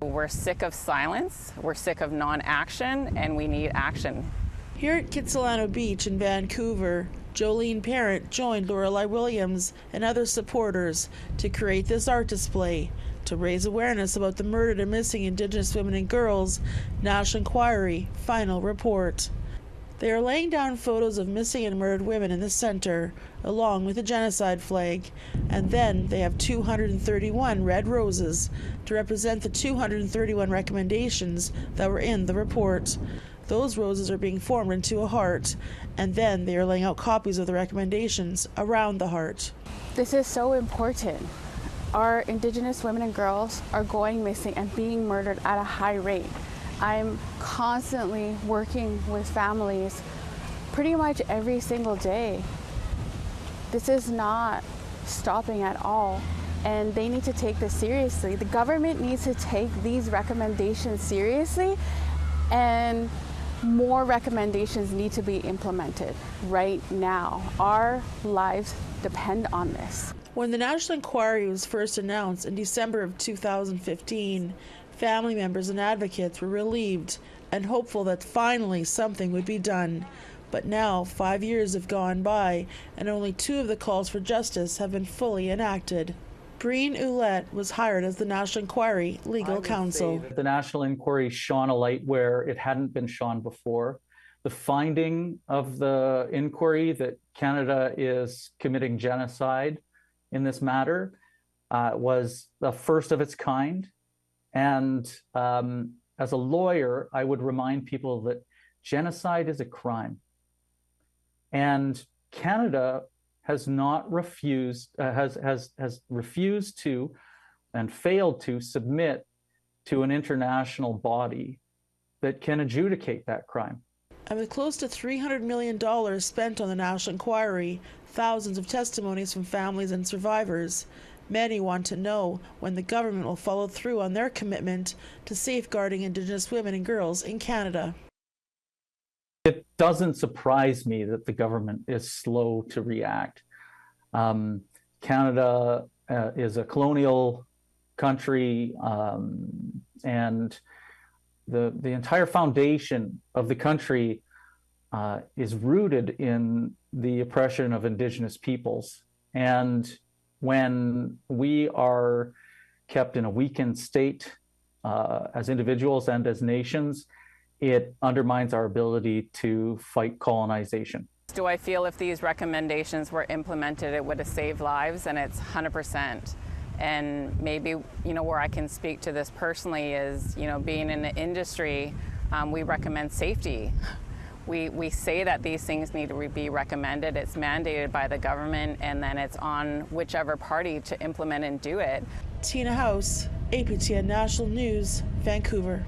We're sick of silence, we're sick of non-action, and we need action. Here at Kitsilano Beach in Vancouver, Jolene Parent joined Lorelei Williams and other supporters to create this art display to raise awareness about the murdered and missing Indigenous women and girls National Inquiry Final Report. They are laying down photos of missing and murdered women in the center, along with a genocide flag, and then they have 231 red roses to represent the 231 recommendations that were in the report. Those roses are being formed into a heart, and then they are laying out copies of the recommendations around the heart. This is so important. Our Indigenous women and girls are going missing and being murdered at a high rate. I'm constantly working with families pretty much every single day. This is not stopping at all, and they need to take this seriously. The government needs to take these recommendations seriously, and more recommendations need to be implemented right now. Our lives depend on this. When the National Inquiry was first announced in December of 2015, family members and advocates were relieved and hopeful that finally something would be done. But now, 5 years have gone by, and only 2 of the calls for justice have been fully enacted. Breen Ouellette was hired as the National Inquiry legal counsel. The National Inquiry shone a light where it hadn't been shone before. The finding of the inquiry that Canada is committing genocide in this matter was the first of its kind. And as a lawyer, I would remind people that genocide is a crime. And Canada has refused to and failed to submit to an international body that can adjudicate that crime. And with close to $300 million spent on the National Inquiry, thousands of testimonies from families and survivors, many want to know when the government will follow through on their commitment to safeguarding Indigenous women and girls in Canada. It doesn't surprise me that the government is slow to react. Canada is a colonial country, and the entire foundation of the country is rooted in the oppression of Indigenous peoples. And when we are kept in a weakened state as individuals and as nations, it undermines our ability to fight colonization. Do I feel if these recommendations were implemented, it would have saved lives? And it's 100%. And maybe, where I can speak to this personally is, being in the industry, we recommend safety. We say that these things need to be recommended. It's mandated by the government, and then it's on whichever party to implement and do it. Tina House, APTN National News, Vancouver.